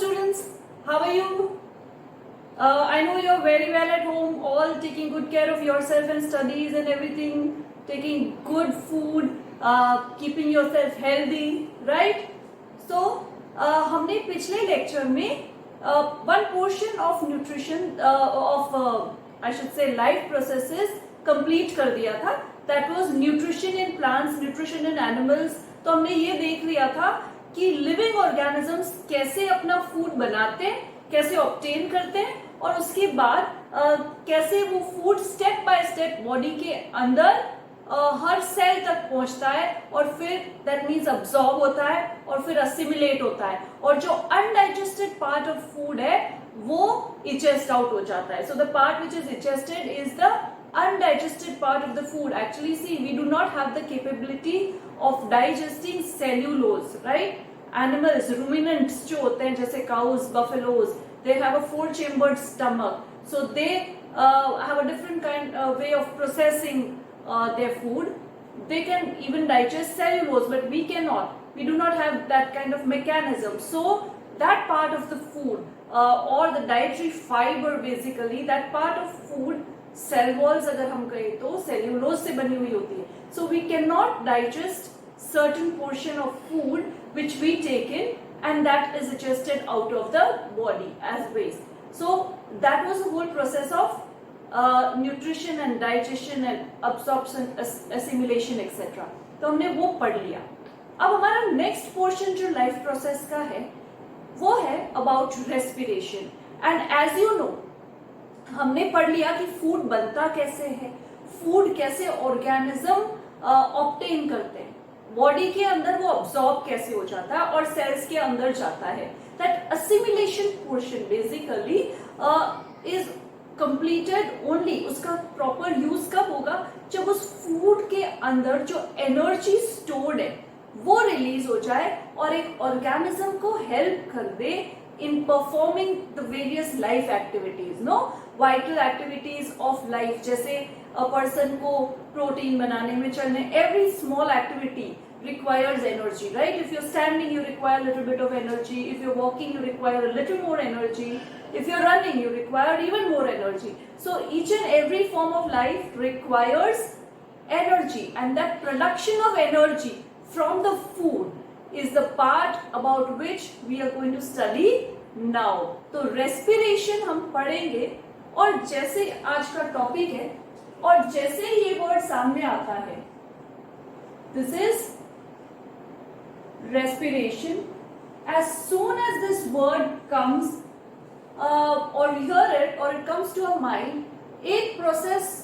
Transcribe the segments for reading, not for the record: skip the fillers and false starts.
students, how are you? I know you're very well at home, all taking good care of yourself and studies and everything, taking good food, keeping yourself healthy, right? So, हमने पिछले lecture में one portion of nutrition I should say life processes complete कर दिया था. That was nutrition in plants, nutrition in animals. तो हमने ये देख लिया था कि लिविंग ऑर्गेनिजम्स कैसे अपना फूड बनाते हैं, कैसे ऑब्टेन करते हैं और उसके बाद कैसे वो food step by step body के अंदर हर सेल तक पहुंचता है और फिर दैट मीन्स अब्सॉर्ब होता है और फिर असिमिलेट होता है और जो अनडाइजेस्टेड पार्ट ऑफ फूड है वो इचेस्ट आउट हो जाता है. So the part which is egested is the undigested part of the food. Actually, see, we do not have the capability of digesting cellulose, right? Animals, ruminants जो होते हैं जैसे cows, buffaloes, they have a four-chambered stomach, so they have a different kind way of processing their food. They can even digest cellulose, but we cannot. We do not have that kind of mechanism. So that part of the food or the dietary fiber, basically, that part of food, cell walls अगर हम कहें तो cellulose से बनी हुई होती है. So we can not digest certain portion of food which we take in and that is digested out of the body as waste. So that was the whole process of nutrition and digestion and absorption, assimilation etcetera. तो हमने वो पढ़ लिया. अब हमारा next portion जो life process का है वो है about respiration. And as you know, हमने पढ़ लिया कि फूड बनता कैसे है, फूड कैसे ऑर्गेनिज्म ऑब्टेन करते हैं, बॉडी के अंदर वो अब्सॉर्ब कैसे हो जाता है और सेल्स के अंदर जाता है. That assimilation portion basically is completed only, उसका प्रॉपर यूज कब होगा जब उस फूड के अंदर जो एनर्जी स्टोर्ड है वो रिलीज हो जाए और एक ऑर्गेनिज्म को हेल्प कर दे in performing the various life activities, no vital activities of life. जैसे a person को protein बनाने में चलने, every small activity requires energy, right? If you're standing, you require a little bit of energy. If you're walking, you require a little more energy. If you're running, you require even more energy. So each and every form of life requires energy, and that production of energy from the food is the part about which we are going to study now. तो respiration हम पढ़ेंगे और जैसे आज का topic है और जैसे ये वर्ड सामने आता है, this is respiration. As soon as this word comes or we hear it or it comes to our mind, एक प्रोसेस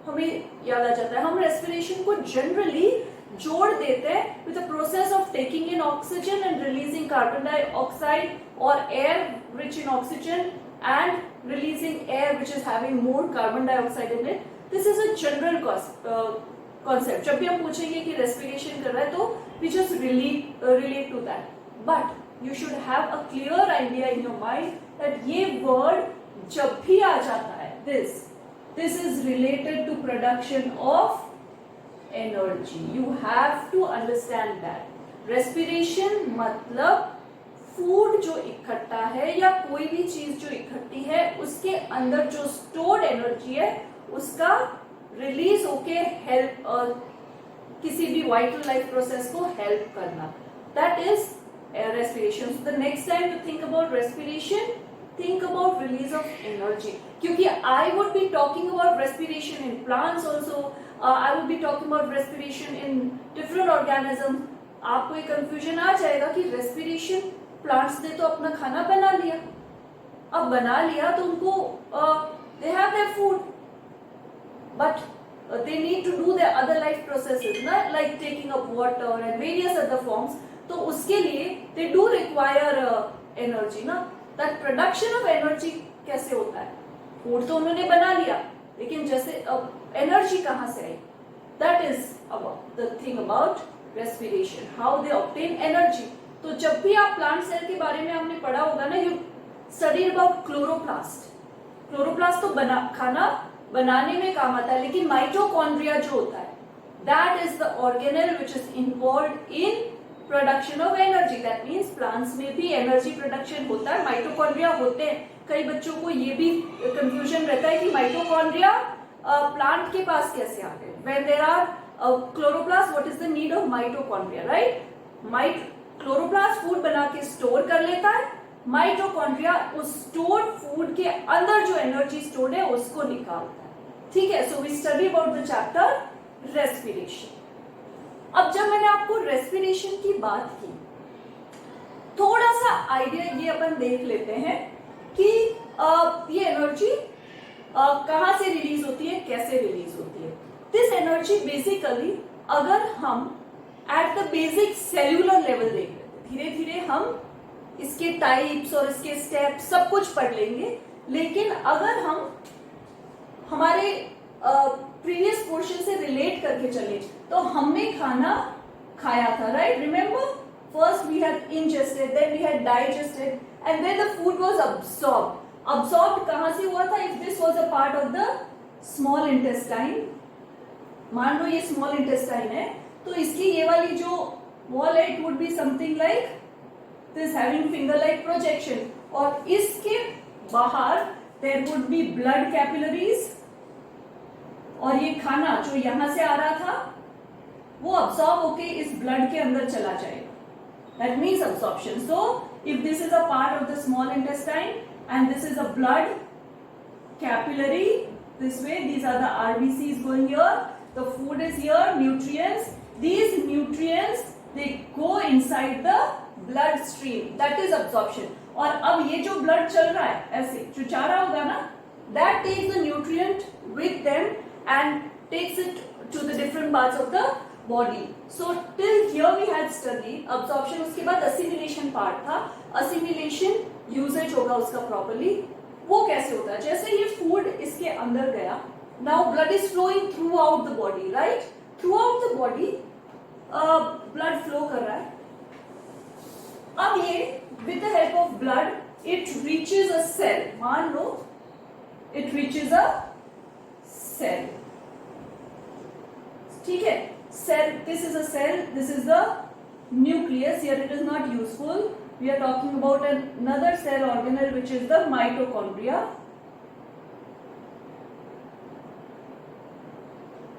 हमें याद आ जाता है. हम रेस्पिरेशन को जनरली जोड़ देते हैं with the process of taking in oxygen and releasing carbon dioxide or air rich in oxygen and releasing air which is having more carbon dioxide in it. This is a general concept. जब भी हम पूछेंगे कि respiration कर रहा है तो we just relate to that. But you should have a clear idea in your mind that ये word जब भी आ जाता है, this is related to production of energy. You have to understand that. Respiration मतलब फूड जो इकट्ठा है या कोई भी चीज जो इकट्ठी है उसके अंदर जो स्टोर्ड एनर्जी है उसका रिलीज होके हेल्प किसी भी वाइटल लाइफ प्रोसेस को हेल्प करना. That is respiration. So the next time you think about respiration, think about release of energy. क्योंकि I would be talking about respiration in plants also. I would be talking about respiration in different organisms. आपको एक confusion आ जाएगा कि respiration plants ने तो अपना खाना बना लिया. अब बना लिया तो उनको they have their food, but they need to do their other life processes, ना, like taking up water and various other forms. तो उसके लिए they do require energy, ना. That production of energy कैसे होता है? फूड तो उन्होंने बना लिया, लेकिन जैसे एनर्जी कहाँ से आई? That is about the thing about respiration, how they obtain energy. तो जब भी आप प्लांट सेल के बारे में हमने पढ़ा होगा ना, you studied about chloroplast. Chloroplast तो खाना बनाने में काम आता है, लेकिन माइटोकॉन्ड्रिया जो होता है, that is the organelle which is involved in production of energy, that means plants में भी एनर्जी प्रोडक्शन होता है, माइटोकॉन्ड्रिया होते हैं। कई बच्चों को ये भी कंफ्यूजन रहता है कि माइटोकॉन्ड्रिया प्लांट के पास कैसे आ गए। When there are chloroplast, what is the need of mitochondria, right? Chloroplast food बना के स्टोर कर लेता है, माइटोकॉन्ड्रिया उस स्टोर्ड फूड के अंदर जो एनर्जी स्टोर्ड है उसको निकालता है। ठीक है, so we study about the chapter respiration. अब जब मैंने आपको रेस्पिरेशन की बात की, थोड़ा सा आइडिया ये अपन देख लेते हैं कि ये एनर्जी कहां से रिलीज होती है, कैसे रिलीज होती है। दिस एनर्जी बेसिकली, अगर हम at the basic cellular level देख लेते, धीरे धीरे हम इसके टाइप्स और इसके स्टेप्स सब कुछ पढ़ लेंगे, लेकिन अगर हम हमारे प्रीवियस पोर्शन से रिलेट करके चले तो हमने खाना खाया था, right? Remember, first we had ingested, then we had digested and then the food was absorbed. Absorbed कहां से हुआ था? If this was a part of the small intestine, मान लो ये स्मॉल इंटेस्टाइन है, तो इसकी ये वाली जो वॉल है it would be something like this, having finger like projection, और इसके बाहर there would be blood capillaries, और ये खाना जो यहां से आ रहा था वो अब्सॉर्ब होके इस ब्लड के अंदर चला जाएगा, that means absorption. So if this is a part of the small intestine and this is a blood capillary, this way these are the RBCs going here, the food is here, nutrients, these nutrients they go inside the blood stream, that is absorption। और अब ये जो blood चल रहा है ऐसे जो जा रहा होगा ना, that takes the nutrient with them and takes it to the different parts of the body। So till here we had studied absorption, उसके बाद assimilation part था, assimilation usage होगा उसका properly, वो कैसे होता है? जैसे ये फूड इसके अंदर गया, now blood is flowing throughout the body, right? Throughout the body blood flow कर रहा है। अब ये with the help of blood it reaches a cell, मान लो इट रीचेज अ सेल, ठीक है? Cell, this is a cell, this is the nucleus, here it is not useful, we are talking about another cell organelle which is the mitochondria।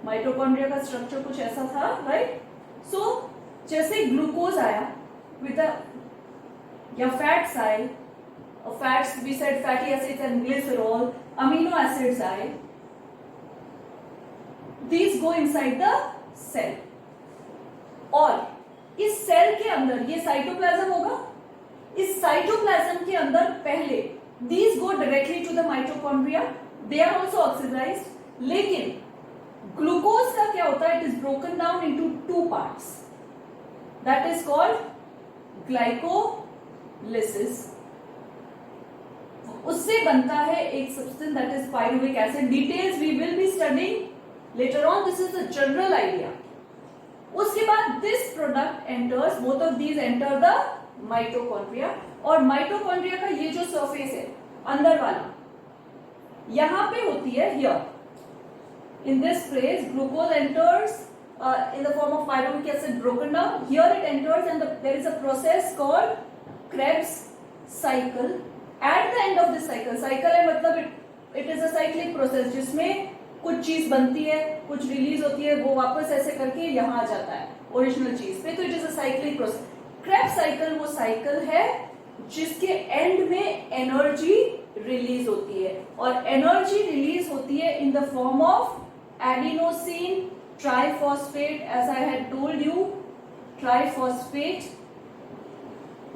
Mitochondria का structure कुछ ऐसा था, right? सो जैसे glucose आया with या fats आए, fats we said fatty acids and glycerol, amino acids आए, these go inside the cell, और इस सेल के अंदर ये साइटोप्लाज्म होगा, इस साइटोप्लाज्म के अंदर पहले these go directly to the mitochondria, they are also oxidized, लेकिन ग्लूकोज का क्या होता है? it is broken down into two parts, that is called glycolysis। उससे बनता है एक substance that is pyruvic acid, details we will be studying later on, this is the general idea। उसके बाद this product enters, both of these enter the mitochondria, और mitochondria का ये जो सरफेस है अंदर वाला, यहां पे होती है, here in this place glucose enters in the form of pyruvic acid broken down, here it enters and there is a process called Krebs cycle। at the end of this cycle है मतलब it is a cyclic process जिसमें कुछ चीज बनती है, कुछ release होती है, वो वापस ऐसे करके यहां आ जाता है ओरिजिनल चीज पे, तो it is a cyclic process. Krebs cycle वो साइकिल है जिसके एंड में एनर्जी रिलीज होती है, और एनर्जी रिलीज होती है in the form of adenosine triphosphate, as I had told you, triphosphate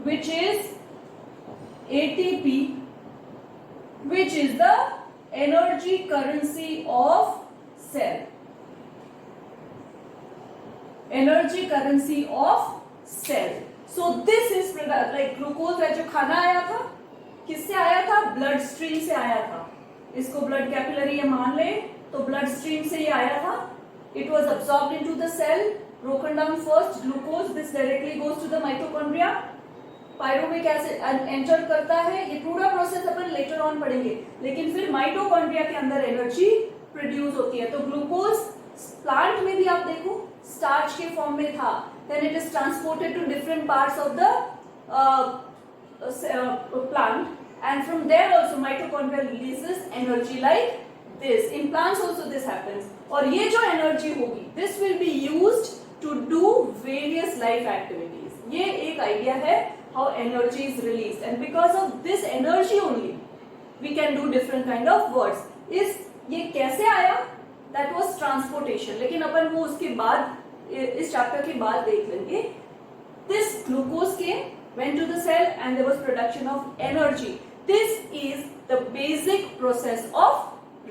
which is ATP, which is the energy currency of cell, energy currency of cell। so this is like glucose है जो खाना आया था, किससे आया था? Blood stream से आया था, इसको ब्लड कैपिलरी ये मान ले, तो ब्लड स्ट्रीम से ये आया था, it was absorbed into the cell, broken down first, glucose, this directly goes to the mitochondria, pyruvic acid enter करता है, ये पूरा प्रोसेस अपन लेटर ऑन पढ़ेंगे, लेकिन फिर माइटोकॉन्ड्रिया के अंदर एनर्जी प्रोड्यूस होती है। तो ग्लूकोज प्लांट में भी आप देखो स्टार्च के फॉर्म में था, then it is transported to different parts of the plant, and from there also mitochondria releases energy like this. In plants also this happens. और ये जो energy होगी, this will be used to do various life activities. ये एक idea है how energy is released, and because of this energy only we can do different kind of works. ये कैसे आया? That was transportation. लेकिन अपन वो उसके बाद इस चैप्टर के बाद देख लेंगे. This glucose came, went to the cell, and there was production of energy. This is the basic process of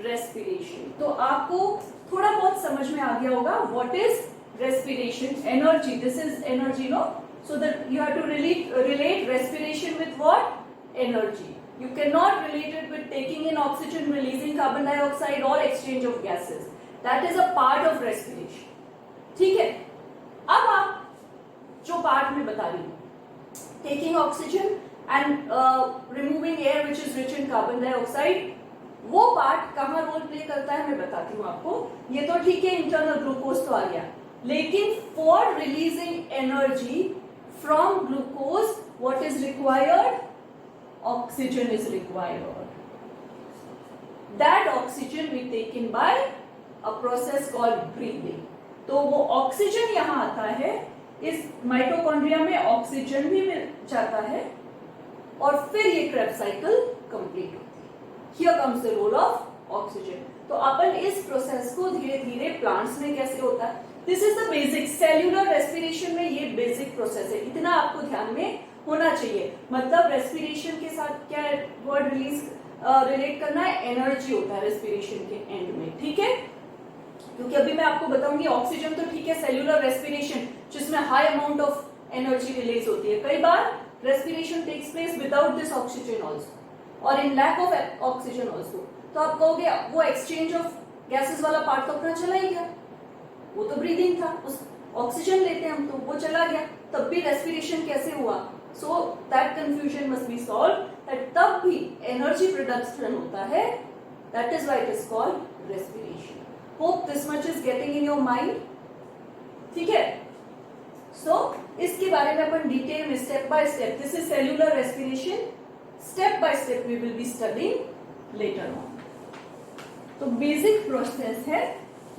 respiration. तो आपको थोड़ा बहुत समझ में आ गया होगा what is respiration. Energy, this is energy, no? So that you have to relate respiration with what? Energy. You cannot relate it with taking in oxygen, releasing carbon dioxide, or exchange of gases. That is a part of respiration. ठीक है? अब आप जो part में बता रही हूँ, taking oxygen and removing air which is rich in carbon dioxide, वो पार्ट कहाँ रोल प्ले करता है मैं बताती हूँ आपको. ये तो ठीक है, इंटरनल ग्लूकोज तो आ गया, लेकिन for releasing energy from glucose what is required? Oxygen is required. That oxygen we taken by a process called breathing. तो वो ऑक्सीजन यहाँ आता है, इस माइटोकॉन्ड्रिया में ऑक्सीजन भी मिल जाता है और फिर ये क्रेब्स साइकिल कंप्लीट होती है. Here comes the role of oxygen. तो अपन इस प्रोसेस को धीरे धीरे प्लांट्स में कैसे होता है, this is the basic. Cellular respiration में ये बेसिक प्रोसेस है, इतना आपको ध्यान में होना चाहिए. मतलब रेस्पिरेशन के साथ क्या वर्ड रिलेट करना है? एनर्जी होता है रेस्पिरेशन के एंड में. ठीक है, क्योंकि अभी मैं आपको बताऊंगी ऑक्सीजन तो ठीक है, सेल्यूलर रेस्पिरेशन जिसमें high amount of energy release होती है. कई बार respiration takes place without this oxygen also और in lack of oxygen also. तो आप कहोगे वो एक्सचेंज ऑफ गैसेस वाला पार्ट तो अपना चला ही गया, वो तो ब्रीदिंग था, उस ऑक्सीजन लेते हैं हम तो वो चला गया, तब भी रेस्पिरेशन कैसे हुआ? So that confusion must be solve, that तब भी एनर्जी प्रोडक्शन होता है. That is why it is called respiration. Hope this much is getting in your mind. ठीक है, सो इसके बारे में अपन डिटेल में step by step, this is cellular respiration, step by step we will be studying later on. तो basic process है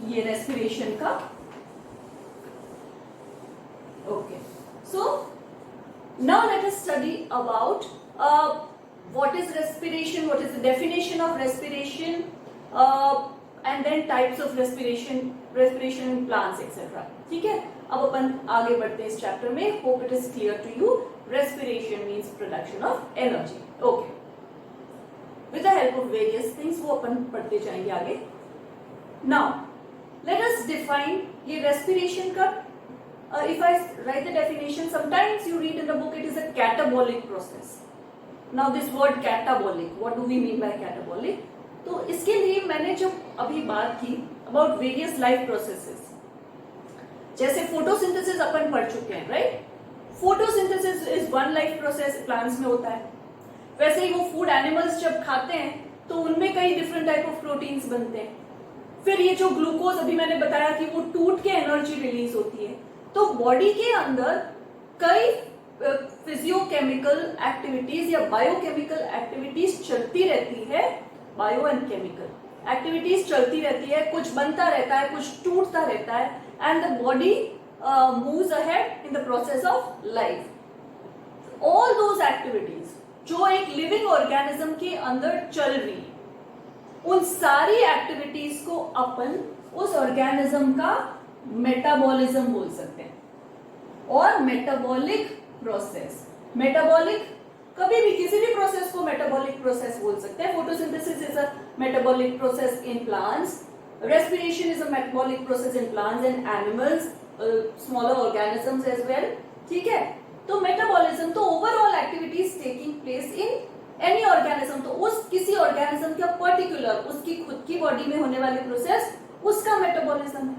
ये रेस्पिरेशन का. Okay, so now let us study about what is respiration, what is the definition of respiration, and then types of respiration in plants etcetera. ठीक है, अब अपन आगे बढ़ते हैं इस चैप्टर में. Hope it is clear to you. Respiration means production of energy. Okay, with the help of various things वो अपन पढ़ते जाएंगे आगे. Now let us define ये respiration का. If I write the definition, sometimes you read in the book it is a catabolic process. Now this word catabolic, what do we mean by catabolic? तो इसके लिए मैंने जो अभी बात की about various life processes, जैसे photosynthesis अपन पढ़ चुके हैं, right? Photosynthesis is one life process, plants में होता है. वैसे ही वो फूड एनिमल्स जब खाते हैं तो उनमें कई डिफरेंट टाइप ऑफ प्रोटीन्स बनते हैं. फिर ये जो ग्लूकोज अभी मैंने बताया कि वो टूट के एनर्जी रिलीज होती है. तो बॉडी के अंदर कई फिजियोकेमिकल एक्टिविटीज या बायोकेमिकल एक्टिविटीज चलती रहती है. बायो एंड केमिकल एक्टिविटीज चलती रहती है, कुछ बनता रहता है, कुछ टूटता रहता है, and the body moves ahead in the process of life. All those activities जो एक लिविंग ऑर्गेनिज्म के अंदर चल रही है, उन सारी एक्टिविटीज को अपन उस ऑर्गेनिज्म का मेटाबॉलिज्म बोल सकते हैं और मेटाबॉलिक प्रोसेस. मेटाबॉलिक कभी भी किसी भी प्रोसेस को मेटाबॉलिक प्रोसेस बोल सकते हैं. Photosynthesis is a metabolic process in plants, respiration is a metabolic process in plants and animals, smaller organisms as well. ठीक है, तो मेटाबॉलिज्म तो overall activities taking place in any organism. तो उस किसी ऑर्गेनिज्म का पर्टिकुलर उसकी खुद की बॉडी में होने वाले प्रोसेस उसका मेटाबॉलिज्म है,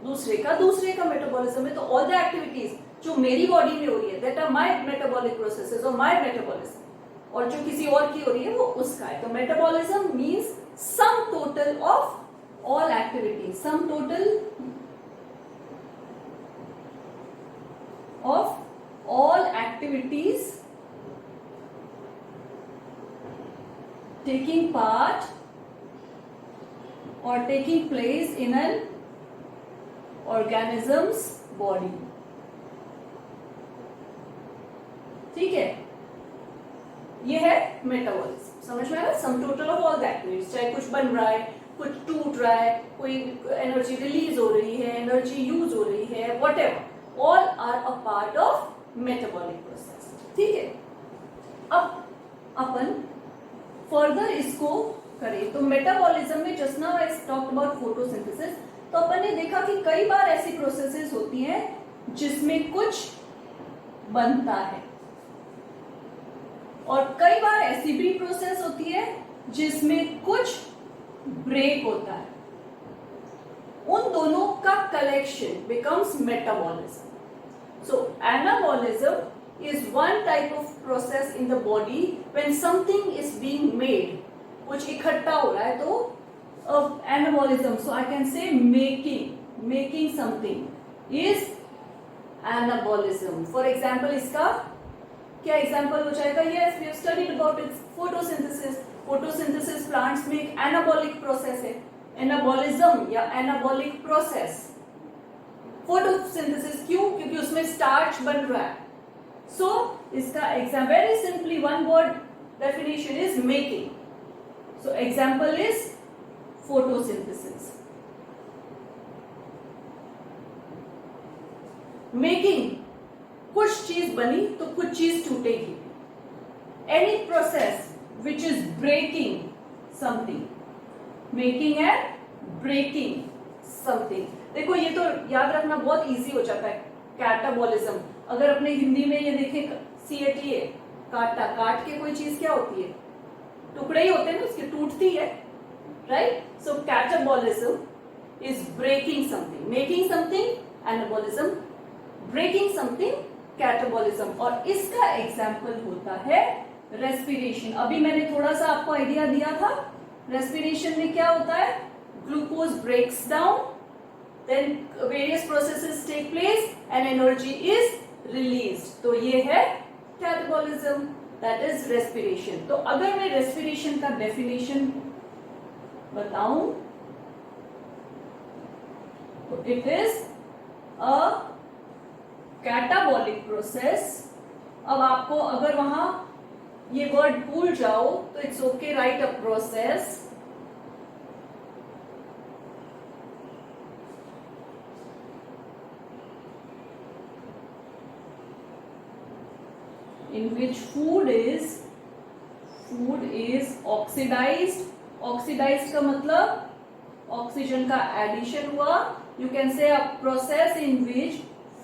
दूसरे का मेटाबॉलिज्म है. तो ऑल द एक्टिविटीज जो मेरी बॉडी में हो रही है that are my metabolic processes और माय मेटाबॉलिज्म, और जो किसी और की हो रही है वो उसका है. तो metabolism means sum total of all activities, sum total of all activities taking part or taking place in an organism's body. ठीक है, ये है मेटाबॉलिज्म. समझ में आया? Sum total of all the activities, चाहे कुछ बन रहा है, कुछ टूट रहा है, कोई एनर्जी रिलीज हो रही है, एनर्जी यूज हो रही है, whatever, all are a part of metabolic process. ठीक है, अब अपन फर्दर इसको करें तो मेटाबॉलिज्म में just now I talked about photosynthesis. तो अपन ने देखा कि कई बार ऐसी प्रोसेसेस होती हैं जिसमें कुछ बनता है और कई बार ऐसी भी प्रोसेस होती है जिसमें कुछ ब्रेक होता है. उन दोनों का collection becomes metabolism. So anabolism is one type of process in the body when something is being made. कुछ इकट्ठा हो रहा है तो anabolism. So I can say making something is anabolism. For example, इसका क्या एग्जाम्पल हो जाएगा? Yes, we have studied about its photosynthesis. Photosynthesis plants में एक anabolic process है. Anabolism या anabolic process. Photosynthesis क्यों? क्योंकि उसमें starch बन रहा है. So इसका example very simply one word definition is making. So example is photosynthesis. Making, कुछ चीज बनी तो कुछ चीज टूटेगी. Any process which is breaking something, making and breaking something. देखो ये तो याद रखना बहुत इजी हो जाता है. कैटाबॉलिज्म, अगर अपने हिंदी में ये देखें CATA, काटा, काट के कोई चीज क्या होती है? टुकड़े ही होते हैं ना, उसकी टूटती है, राइट? So catabolism is breaking something, making something anabolism, breaking something catabolism. और इसका एग्जाम्पल होता है रेस्पिरेशन. अभी मैंने थोड़ा सा आपको आइडिया दिया था. रेस्पिरेशन में क्या होता है? Glucose breaks down, then various processes take place and energy is released. तो ये है catabolism, that is respiration. तो अगर मैं respiration का definition बताऊं तो it is a catabolic process. अब आपको अगर वहां ये वर्ड भूल जाओ तो it's okay, write a process in which food is oxidized. Oxidized का मतलब ऑक्सीजन का एडिशन हुआ. You can say a process in which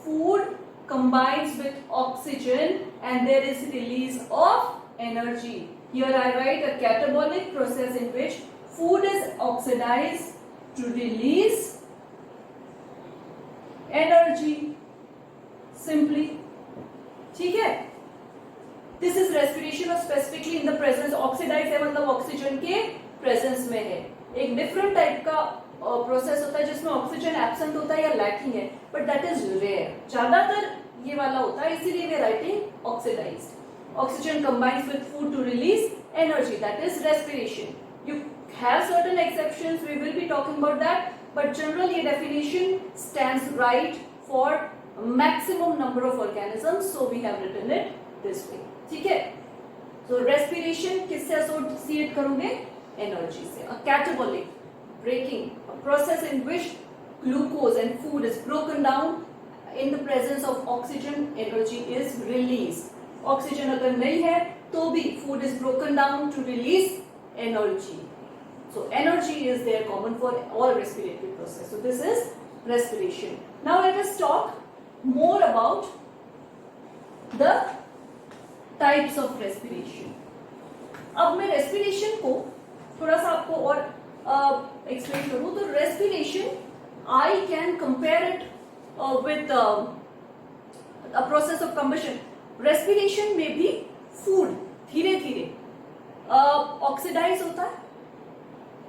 food combines with oxygen and there is release of energy. Here I write a catabolic process in which food is oxidized to release energy. Simply. ठीक है? This is respiration और specifically in the presence. Oxidized है मतलब oxygen के presence में है. एक different type का प्रोसेस होता है जिसमें ऑक्सीजन एब्सेंट होता है या लैकिंग है, बट दैट इज रेयर. ज्यादातर ये वाला होता है, इसीलिए we writing oxidized. Oxygen combines with food to release energy, that is respiration. You have certain exceptions, we will be talking about that, but general ये definition stands right for maximum number of organisms, so we have written it this way. ठीक है? तो respiration किससे associate करोगे? Energy से. A catabolic breaking, a process in which glucose and food is broken down in the presence of oxygen, energy is released. Oxygen अगर नहीं है तो भी food is broken down to release energy. So energy is there common for all respiratory process. So this is respiration. Now let us talk more about the types of respiration. अब मैं respiration को थोड़ा सा आपको और explain करूं तो respiration I can compare it with a process of combustion. Respiration में भी फूड धीरे धीरे ऑक्सीडाइज होता है.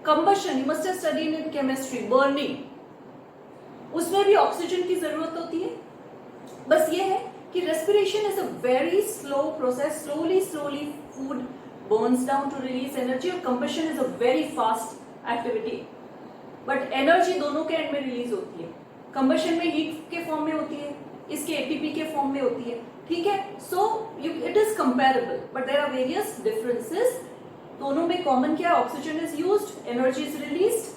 Combustion, you must have studied in chemistry, burning, उसमें भी ऑक्सीजन की जरूरत होती है. बस ये है कि respiration is a very slow process. Slowly food burns down to release energy, और combustion is a very fast activity. But energy दोनों के end में release होती है. Combustion में heat के form में होती है, इसके ATP के form में होती है. ठीक है? So it is comparable, but there are various differences. दोनों में common क्या है? Oxygen is used, energy is released.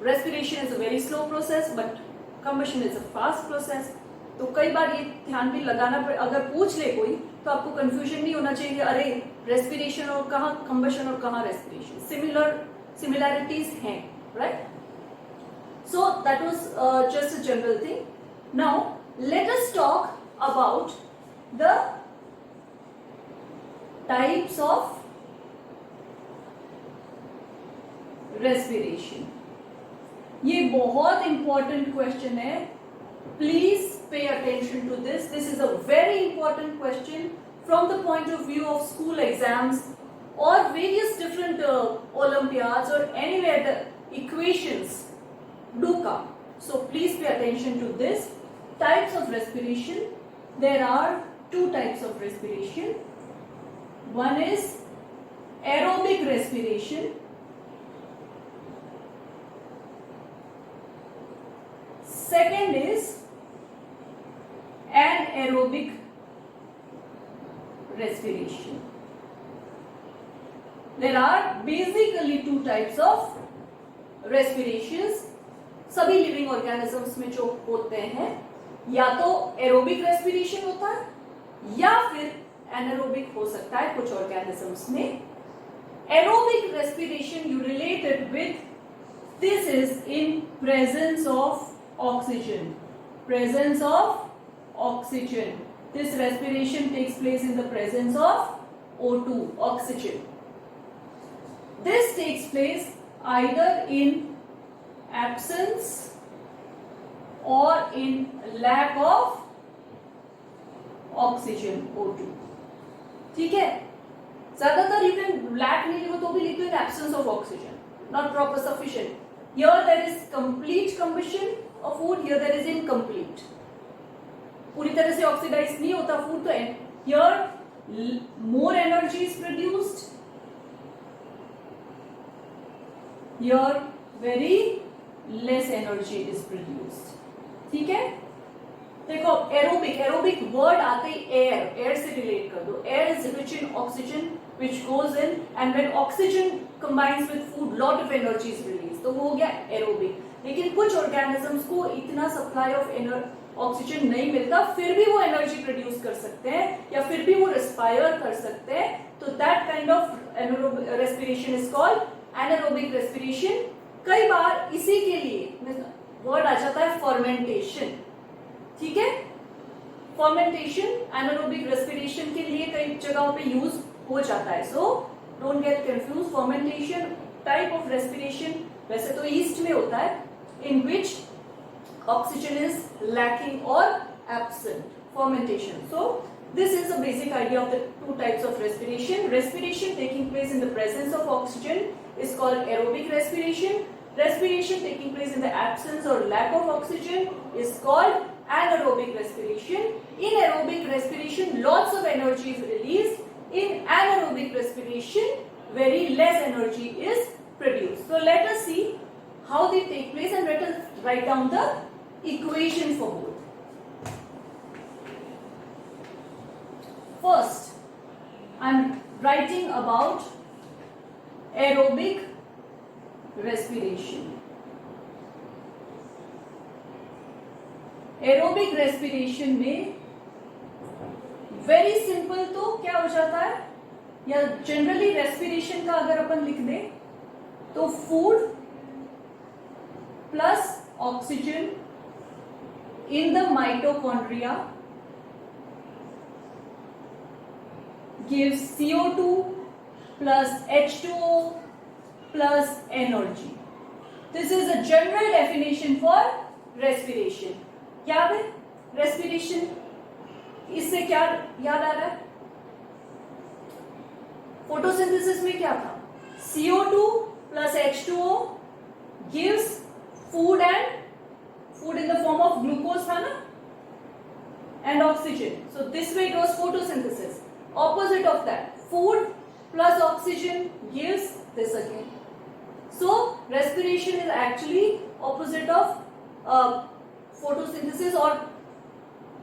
Respiration is a very slow process, but combustion is a fast process. तो कई बार ये ध्यान भी लगाना पड़े, अगर पूछ ले कोई तो आपको कंफ्यूजन नहीं होना चाहिए कि अरे रेस्पिरेशन और कहाँ कंबशन और कहाँ रेस्पिरेशन. सिमिलैरिटीज हैं, right? So that was just a general thing. Now let us talk about the types of respiration. ये बहुत इंपॉर्टेंट क्वेश्चन है. Please pay attention to this. This is a very important question from the point of view of school exams or various different Olympiads or anywhere the equations do come. So please pay attention to this. Types of respiration. There are two types of respiration. One is aerobic respiration. Second is anaerobic respiration. There are basically two types of respirations. सभी living organisms में जो होते हैं, या तो aerobic respiration होता है या फिर एनारोबिक हो सकता है कुछ ऑर्गेनिजम्स में. Aerobic respiration you related with this is in presence of oxygen. Presence of oxygen. This respiration takes place in the presence of O2, oxygen. This takes place either in absence or in lack of oxygen, O2. ठीक है? ज्यादातर you can lack नहीं लिखो तो भी लिखो in absence of oxygen, not proper sufficient. Here there is complete combustion of food, here there is incomplete. पूरी तरह से ऑक्सीडाइज नहीं होता फूड, तो here more energy is produced, here very less energy is produced. ठीक है? देखो aerobic word आते ही एयर से रिलेट कर दो. Air is rich in oxygen which goes in, and when oxygen combines with food lot of energy is released, तो वो हो गया एरोबिक. लेकिन कुछ ऑर्गेनिजम्स को इतना सप्लाई ऑफ ऑक्सीजन नहीं मिलता, फिर भी वो एनर्जी प्रोड्यूस कर सकते हैं या फिर भी वो रेस्पायर कर सकते हैं, तो that kind of respiration is called anaerobic respiration. कई बार इसी के लिए वर्ड आ जाता है फर्मेंटेशन. ठीक है? फर्मेंटेशन एनारोबिक रेस्पिरेशन के लिए कई जगहों पे यूज हो जाता है. So don't get confuse. Fermentation type of respiration वैसे तो ईस्ट में होता है, in which oxygen is lacking or absent. Fermentation. So this is the basic idea of the two types of respiration. Respiration taking place in the presence of oxygen is called aerobic respiration. Respiration taking place in the absence or lack of oxygen is called anaerobic respiration. In aerobic respiration lots of energy is released. In anaerobic respiration very less energy is produced. So let us see how they take place and let us write down the equation for both. First, I am writing about aerobic respiration. Aerobic respiration में very simple तो क्या हो जाता है, या generally respiration का अगर अपन लिख दें तो food plus oxygen in the mitochondria gives CO2 plus H2O plus energy. This is a general definition for respiration. याद है respiration? इससे क्या याद आ रहा है? फोटोसिंथेसिस में क्या था? CO2 plus H2O gives food, and food in the form of glucose था ना? and oxygen. So this way goes photosynthesis. Opposite of that, food plus oxygen gives this again. So respiration is actually opposite of photosynthesis, or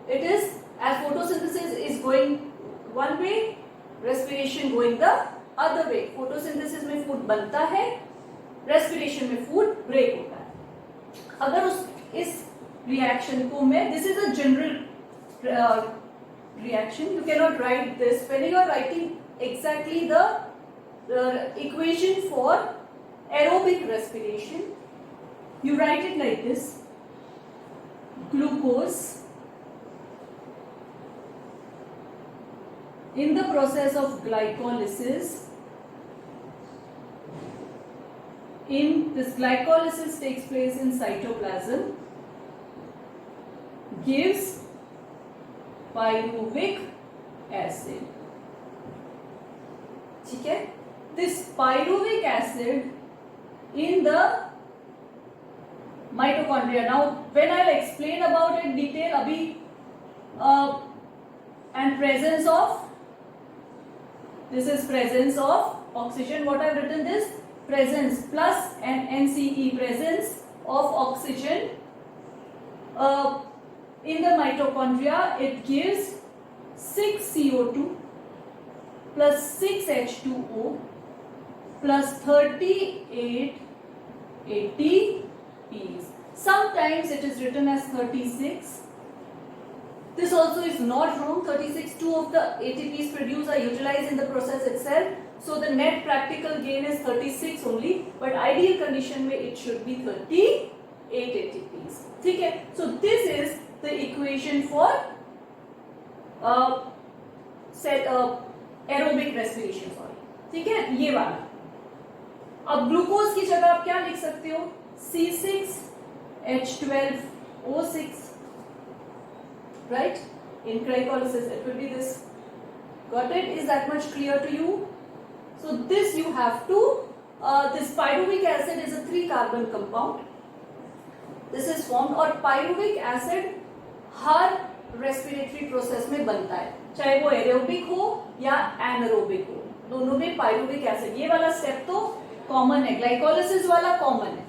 it is, as photosynthesis is going one way, respiration going the other way. photosynthesis में food बनता है, respiration में food break होता है. अगर उस इस reaction को मैं, this is a general reaction, you cannot write this when you are writing exactly the equation for aerobic respiration. You write it like this: glucose in the process of glycolysis, this glycolysis takes place in cytoplasm, gives pyruvic acid. ठीक है? This pyruvic acid in the mitochondria. Now, when I'll explain about it in detail, abhi and presence of, this is presence of oxygen. What I've written is presence plus and NCE, presence of oxygen in the mitochondria. It gives 6 CO2 plus 6 H2O plus 38 ATPs. Sometimes it is written as 36. This also is not wrong. 36, 2 of the ATPs produced are utilized in the process itself. So the net practical gain is 36 only. But ideal condition में it should be 38 ATPs. ठीक है? So this is the equation for aerobic respiration. Sorry. ठीक है? ये वाला. अब glucose की जगह आप क्या लिख सकते हो? C6H12O6. Right? In glycolysis, it will be this. Got it? Is that much clear to you? So this you have to, this pyruvic acid is a 3-carbon compound. This is formed, और pyruvic acid हर respiratory process में बनता है, चाहे वो aerobic हो या anaerobic हो, दोनों में pyruvic acid. ये वाला step तो कॉमन है, ग्लाइकोलिसिस वाला कॉमन है.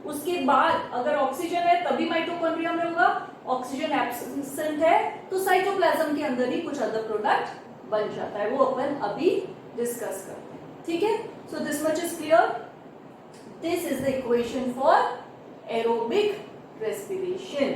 उसके बाद अगर ऑक्सीजन है तभी माइटोकॉन्ड्रिया में होगा, ऑक्सीजन एब्सेंट है तो साइटोप्लाज्म के अंदर ही कुछ अदर प्रोडक्ट बन जाता है, वो अपन अभी डिस्कस करते हैं. ठीक है? So this much is clear. This is the equation for aerobic respiration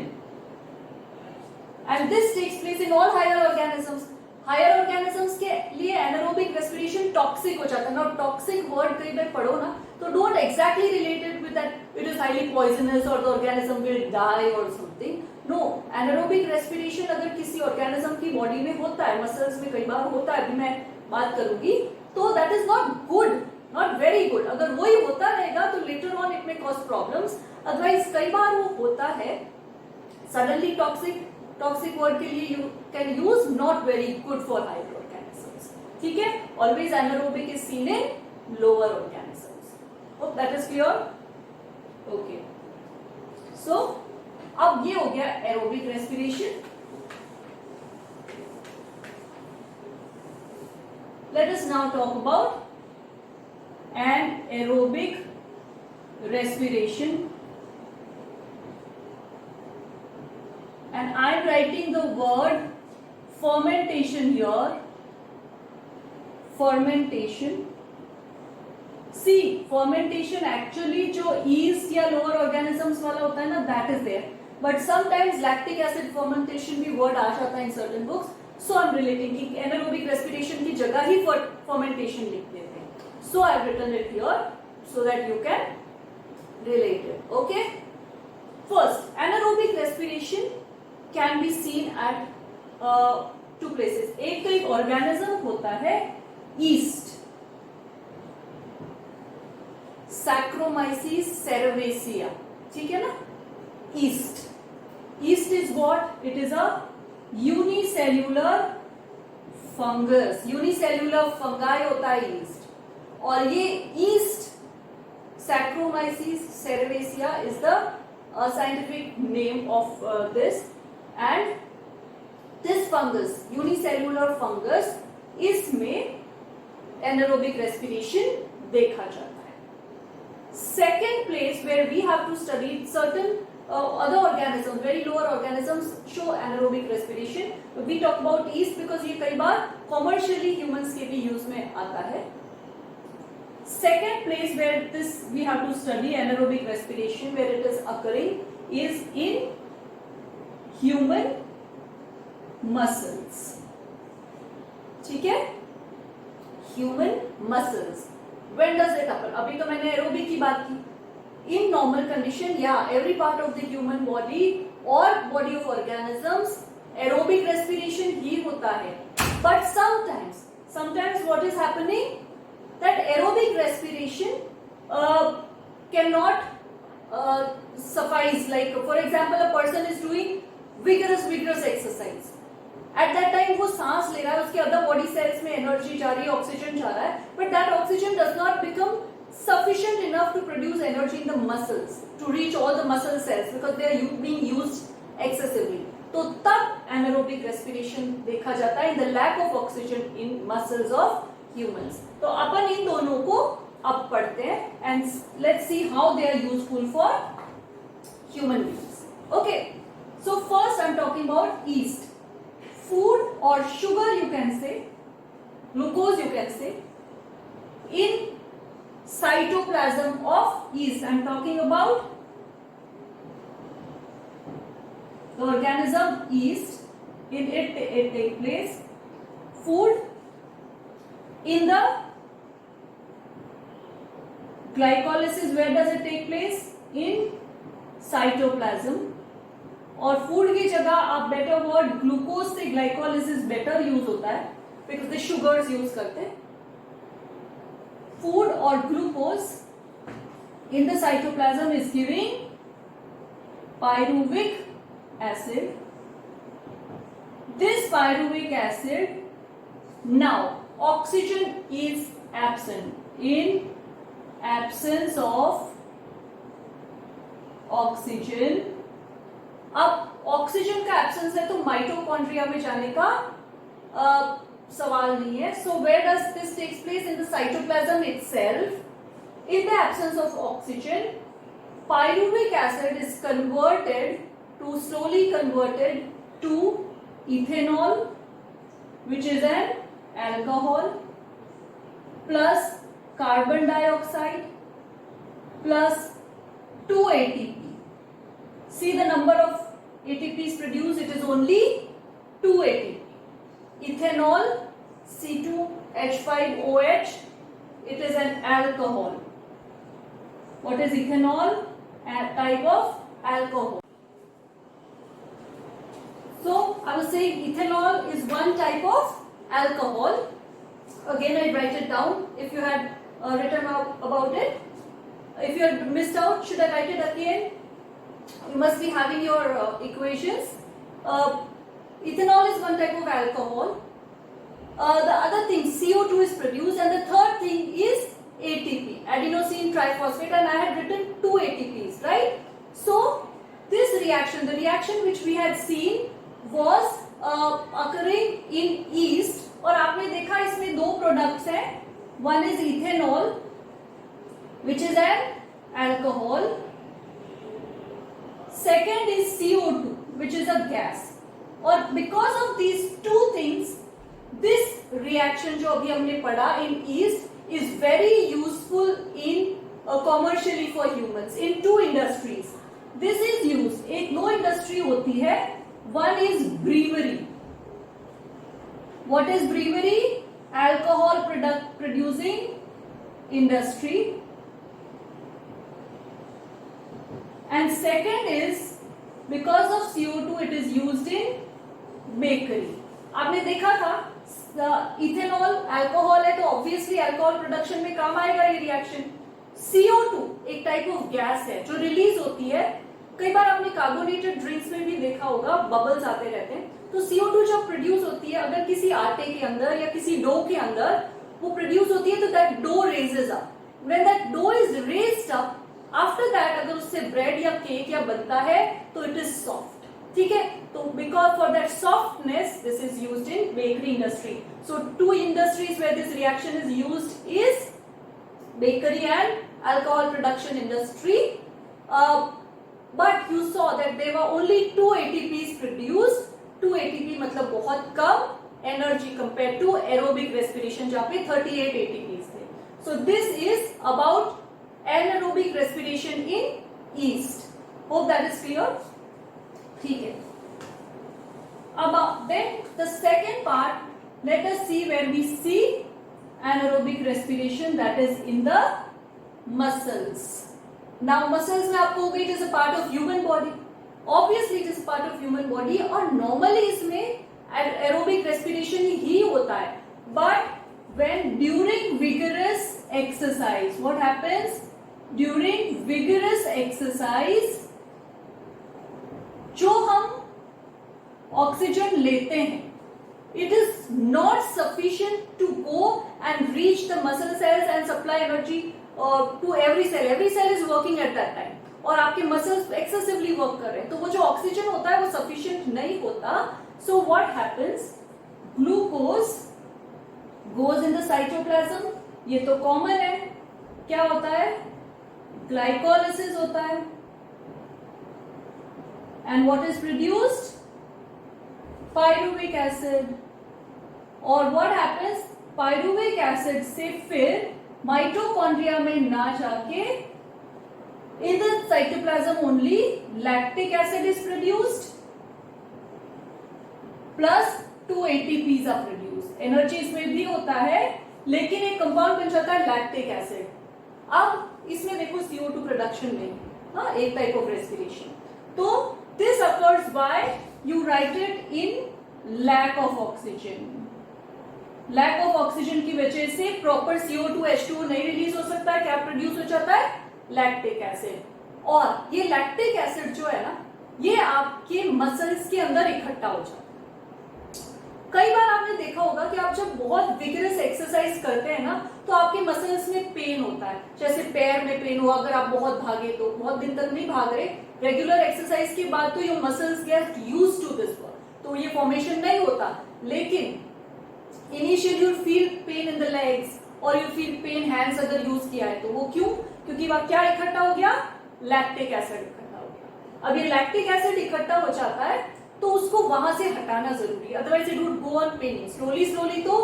and this takes place in all higher organisms. Higher organisms के लिए एनारोबिक रेस्पिरेशन टॉक्सिक हो जाता है. ना टॉक्सिक वर्ड कई बार पढ़ो ना तो don't exactly related with that it is highly poisonous और द ऑर्गेनिज्म विल डाई और समथिंग. नो, एनारोबिक रेस्पिरेशन अगर किसी ऑर्गेनिज्म की बॉडी में होता है, मसल्स में कई बार होता है, अभी मैं बात करूंगी, तो that is not good, not very good. अगर वही होता रहेगा तो लेटर ऑन इट में कॉज प्रॉब्लम्स. अदरवाइज कई बार वो होता है सडनली टॉक्सिक वर्ड के लिए you can use not very good for higher organisms. ठीक है? Always anaerobic is seen in lower organisms. Hope that is clear. Okay, so अब ये हो गया aerobic respiration. Let us now talk about anaerobic respiration, and I am writing the word fermentation here. Fermentation. See, fermentation actually जो yeast या lower organisms वाला होता है ना, that is there. But sometimes lactic acid fermentation भी word आ जाता है in certain books. So I am relating कि anaerobic respiration की जगह ही fermentation लिख देते हैं. So I have written it here so that you can relate it. Okay? First, anaerobic respiration can be seen at two places. एक तो एक organism होता है yeast, Saccharomyces cerevisiae. ठीक है ना? Yeast. Yeast is what? It is a unicellular fungus. Unicellular fungi होता है yeast. और ये yeast Saccharomyces cerevisiae is the scientific name of this, and this fungus, unicellular fungus, इसमें एनारोबिक रेस्पिरेशन देखा जाता है. Second place where we have to study certain other organisms, very lower organisms show anaerobic respiration. We talk about yeast because ये कई बार commercially humans के भी use में आता है. Second place where this we have to study anaerobic respiration, where it is occurring, is in human muscles. ठीक है? Human muscles. When does it happen? अभी तो मैंने aerobic की बात की. In normal condition, yeah, every part of the human body or body of organisms, aerobic respiration ही होता है. But sometimes what is happening? That aerobic respiration cannot suffice. Like for example, a person is doing vigorous exercise. At that time वो सांस ले रहा है, उसके other body cells में energy जा रही है, oxygen जा रहा है, but that oxygen does not become sufficient enough to produce energy in the muscles to reach all the muscle cells because they are being used excessively. तो तब anaerobic respiration देखा जाता है in the lack of oxygen in muscles of humans. तो अपन इन दोनों को अब पढ़ते हैं and let's see how they are useful for human beings. Okay, so first I'm talking about yeast. Food or sugar you can say, glucose you can say, in cytoplasm of yeast. I'm talking about the organism yeast. In it take place. Food in the glycolysis, where does it take place? In cytoplasm. और food की जगह आप better word glucose से glycolysis better use होता है because the sugars use करते हैं. Food or glucose in the cytoplasm is giving pyruvic acid. This pyruvic acid, now oxygen is absent. In absence of oxygen, अब oxygen का absence है तो mitochondria में जाने का सवाल नहीं है. So where does this takes place? In the cytoplasm itself. In the absence of oxygen, pyruvic acid is slowly converted to ethanol, which is an alcohol, plus carbon dioxide, plus 2 ATP. See the number of ATPs produced, it is only 2 ATP. Ethanol, C2H5OH, it is an alcohol. What is ethanol? A type of alcohol. So I was saying ethanol is one type of alcohol. Again I write it down if you had written about it. If you had missed out, should I write it again? You must be having your equations. Ethanol is one type of alcohol. The other thing, CO2 is produced, and the third thing is ATP, adenosine triphosphate, and I had written 2 ATPs, right? So this reaction, the reaction which we had seen, was occurring in yeast. और आपने देखा इसमें दो products हैं. One is ethanol, which is an alcohol. Second is CO2, which is a gas. और because of these two things, this reaction जो अभी हमने पढ़ा in yeast is very useful in commercially for humans in 2 industries. This is used. एक दो industry होती है. One is brewery. What is brewery? Alcohol producing industry. And second is because of CO2 it is used in bakery. आपने देखा था ethanol alcohol है तो obviously alcohol production में काम आएगा ये रिएक्शन. CO2 एक टाइप ऑफ गैस है जो रिलीज होती है. कई बार आपने कार्बोनेटेड ड्रिंक्स में भी देखा होगा, बबल्स आते रहते हैं. तो CO2 जब प्रोड्यूस होती है अगर किसी आटे के अंदर या किसी डो के अंदर वो प्रोड्यूस होती है तो that dough raises up. When that dough is raised up, after that अगर उससे ब्रेड या केक या बनता है तो इट इज सॉफ्ट. ठीक है, तो because for that softness this is used in bakery industry. So two industries where this reaction is used is bakery and alcohol production industry. But you saw that there were only 2 ATPs produced. 2 ATP मतलब बहुत कम energy compared to aerobic respiration जहाँ पे 38 ATPs थे. So this is about anaerobic respiration in yeast. Hope that is clear. ठीक है. About then the second part, let us see when we see anaerobic respiration, that is in the muscles. Now muscles में आपको हो गई, it is a part of human body. Obviously it is a part of human body और normally इसमें aerobic respiration ही होता है. But when during vigorous exercise, what happens? During vigorous exercise जो हम ऑक्सीजन लेते हैं, it is not sufficient to go and reach the muscle cells and supply energy to every cell. Every cell is working at that time. और आपके muscles excessively work कर रहे हैं, तो वो जो ऑक्सीजन होता है वो सफिशिएंट नहीं होता. So what happens? Glucose goes in the cytoplasm. ये तो कॉमन है. क्या होता है? ग्लाइकोलाइसिस होता है. And what is produced? Pyruvic acid. और व्हाट हैपेंस? पायरुविक एसिड से फिर माइटोकॉन्ड्रिया में ना जाके in the cytoplasm only lactic acid is produced plus 2 ATPs are produced. Energy इसमें भी होता है, लेकिन एक कंपाउंड बन जाता है लैक्टिक एसिड. अब इसमें देखो CO2 प्रोडक्शन नहीं, हाँ, एक टाइप ऑफ रेस्पिरेशन. तो this occurs by you write it in lack of oxygen. Lack of oxygen की वजह से प्रॉपर CO2 H2O नहीं रिलीज हो सकता है. क्या प्रोड्यूस हो जाता है? Lactic acid. और ये लैक्टिक एसिड जो है ना, ये आपके मसल्स के अंदर इकट्ठा हो जाता है. कई बार आपने देखा होगा कि आप जब बहुत विगरस एक्सरसाइज करते हैं ना, तो आपके मसल्स में पेन होता है. जैसे पैर में पेन हुआ अगर आप बहुत भागे, तो बहुत दिन तक नहीं भाग रहे, रेगुलर एक्सरसाइज के बाद तो your muscles get used to this work, तो ये फॉर्मेशन नहीं होता. लेकिन initially you feel pain in the legs और यू फील पेन हैंड्स अगर यूज किया है तो. वो क्यों? क्योंकि वह क्या इकट्ठा हो गया? लैक्टिक एसिड इकट्ठा हो गया. अब ये लैक्टिक एसिड इकट्ठा हो जाता है तो उसको वहां से हटाना जरूरी है, otherwise it would go on paining. Slowly slowly तो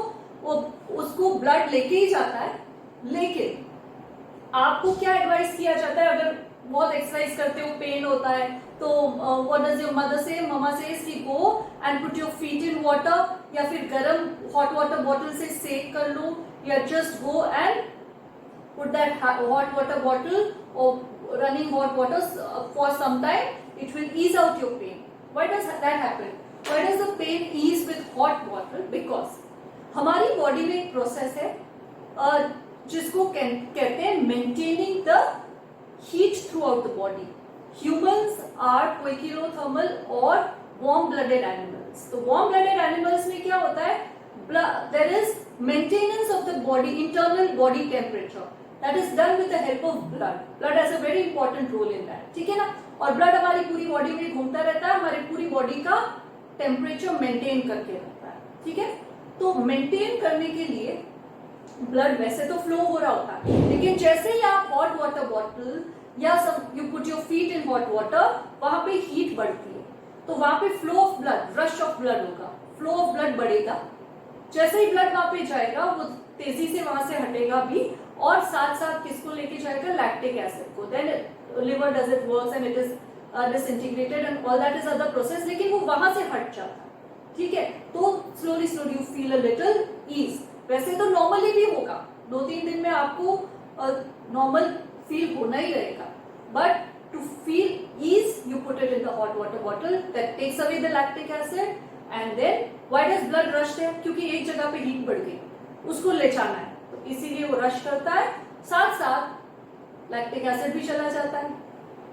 वो उसको ब्लड लेके ही जाता है. लेकिन आपको क्या एडवाइस किया जाता है अगर बहुत एक्सरसाइज करते हो, पेन होता है, तो व्हाट डज योर मदर से? ममा सेज कि go and put your feet in water, या फिर गर्म हॉट वाटर बॉटल से सेक कर लो, या just go and put that hot water bottle or running hot water for some time. It will ease out your pain. Why does that happen? Why does the pain ease with hot water? Because हमारी body में एक process है जिसको कहते हैं maintaining the heat throughout the body. Humans are poikilothermal और warm blooded animals. तो warm blooded animals में क्या होता है? There is maintenance of the body, internal body temperature. That is done with the help of blood. Blood has a very important role in that. ठीक है ना? और blood हमारी पूरी बॉडी में घूमता रहता है, हमारी पूरी बॉडी का टेम्परेचर मेंटेन करके रहता है. ठीक है? तो मेंटेन करने के लिए ब्लड वैसे तो फ्लो हो रहा होता है, लेकिन जैसे ही आप हॉट वाटर बॉटल या you put your feet in hot water, वहां पे हीट बढ़ती है, तो वहां पे flow of blood, rush of blood होगा, फ्लो ऑफ ब्लड बढ़ेगा. जैसे ही ब्लड वहां पे जाएगा वो तेजी से वहां से हटेगा भी, और साथ साथ किसको लेके जाएगा? लैक्टिक एसिड को. Then liver does it works and it is disintegrated and all that is other process, लेकिन वो वहां से हट जाता है. ठीक है? तो slowly slowly you feel a little ease. वैसे तो नॉर्मली भी होगा, 2-3 दिन में आपको नॉर्मल फील होना ही रहेगा, but to feel ease you put it in the hot water bottle that takes away the lactic acid. And then why does blood rush है? क्योंकि एक जगह पे हीट बढ़ गई, उसको ले जाना है, तो इसीलिए वो रश करता है, साथ साथ लैक्टिक एसिड भी चला जाता है,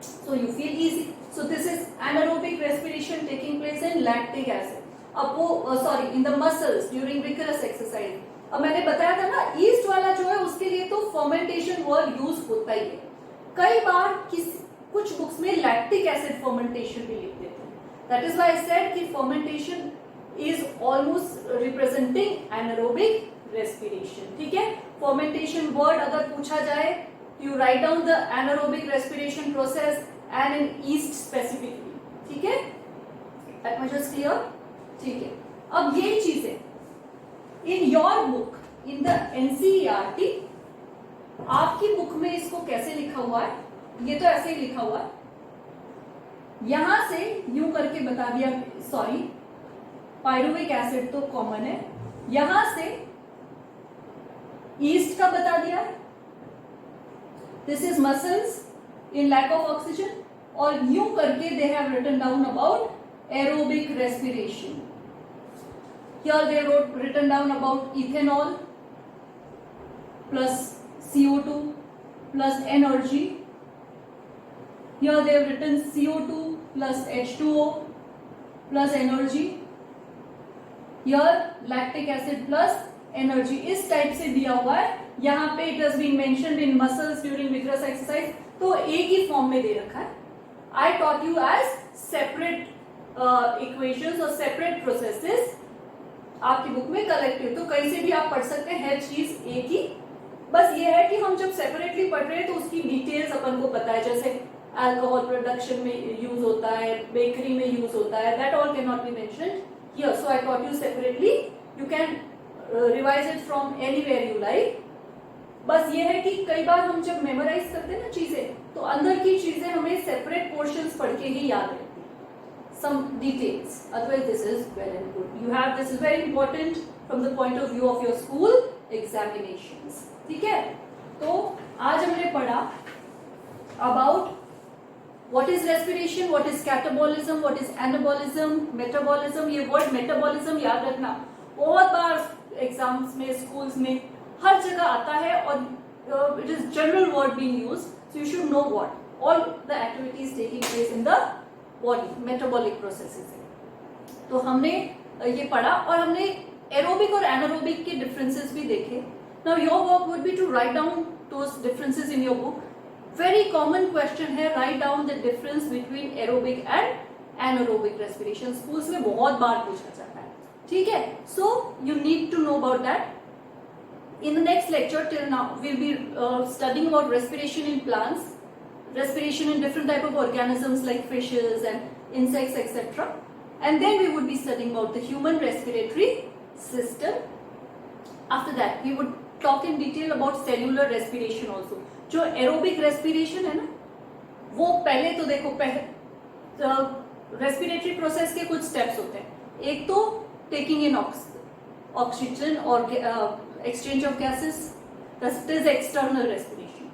so you feel easy. So this is anaerobic respiration taking place in lactic acid. अब वो sorry in the muscles during vigorous exercise. अब मैंने बताया था ना, ईस्ट वाला जो है उसके लिए तो फर्मेंटेशन वर्ड यूज होता ही है. कई बार कुछ बुक्स में लैक्टिक एसिड फर्मेंटेशन भी लिख देते हैं, That is why I said कि fermentation is almost representing anaerobic respiration. ठीक है, fermentation word अगर पूछा जाए, you write down the anaerobic respiration process and in yeast specifically. ठीक है, that much is clear. ठीक है, अब ये चीजें in your book in the NCERT, आपकी बुक में इसको कैसे लिखा हुआ है? ये तो ऐसे ही लिखा हुआ है, यहां से यूं करके बता दिया, सॉरी पायरुविक एसिड तो कॉमन है, यहां से ईस्ट का बता दिया, this is muscles in lack of oxygen, और यूं करके they have written down about aerobic respiration. Here they wrote written down about ethanol plus CO2 plus energy. Here they have written CO2 plus H2O plus energy. Here lactic acid plus energy. इस type से दिया हुआ है, यहाँ पे it has been mentioned in muscles during vigorous exercise, तो एक ही form में दे रखा है. I taught you as separate equations और separate processes. आपकी बुक में कलेक्टिव, तो कहीं से भी आप पढ़ सकते हैं, हर चीज एक ही. बस ये है कि हम जब सेपरेटली पढ़ रहे हैं तो उसकी डिटेल्स अपन को पता है, जैसे अल्कोहल प्रोडक्शन में यूज होता है, बेकरी में यूज होता है, that all can not be mentioned here. So I taught you separately, you can revise it from anywhere you like. बस ये है कि कई बार हम जब मेमोराइज करते हैं ना चीजें, तो अंदर की चीजें हमें सेपरेट पोर्शंस पढ़ के ही याद रहती है, some details. Otherwise this is well and good. You have, this is very important from the point of view of your school examinations. ठीक है, तो आज हमने पढ़ा about what is respiration, what is catabolism, what is anabolism, metabolism. ये word metabolism याद रखना, बहुत बार एग्जाम्स में, स्कूल्स में, हर जगह आता है, और it is general word being used, so you should know what all the activities taking place in the body, metabolic processes. तो हमने ये पढ़ा, और हमने एरोबिक और एनारोबिक के डिफरेंसेस भी देखे. Now your work would be to write down those differences in your book. Very common question है, write down the difference between aerobic and anaerobic respiration. Schools में बहुत बार पूछा जाता है. ठीक है, so you need to know about that. In the next lecture, till now we'll be studying about respiration in plants, respiration in different type of organisms like fishes and insects, etc. And then we would be studying about the human respiratory system. After that we would talk in detail about cellular respiration also. जो aerobic respiration है ना, वो पहले तो देखो, respiratory process के कुछ steps होते हैं. एक तो टेकिंग इन ऑक्सीजन और exchange of gases, that is external respiration.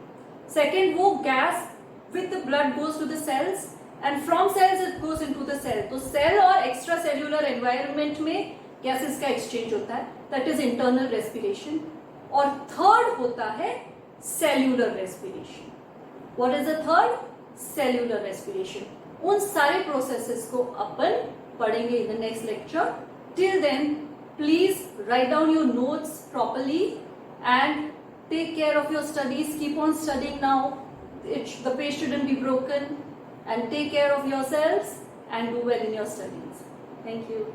Second, वो gas with the blood goes to the cells and from cells it goes into the cell. तो सेल और एक्स्ट्रा सेल्यूलर एनवायरनमेंट में gases का exchange होता है, that is internal respiration. और third होता है cellular respiration. What is the third? Cellular respiration. उन सारे प्रोसेसेस को अपन पढ़ेंगे in the next lecture. Till then please write down your notes properly and take care of your studies. Keep on studying now. The pace shouldn't be broken, and take care of yourselves and do well in your studies. Thank you.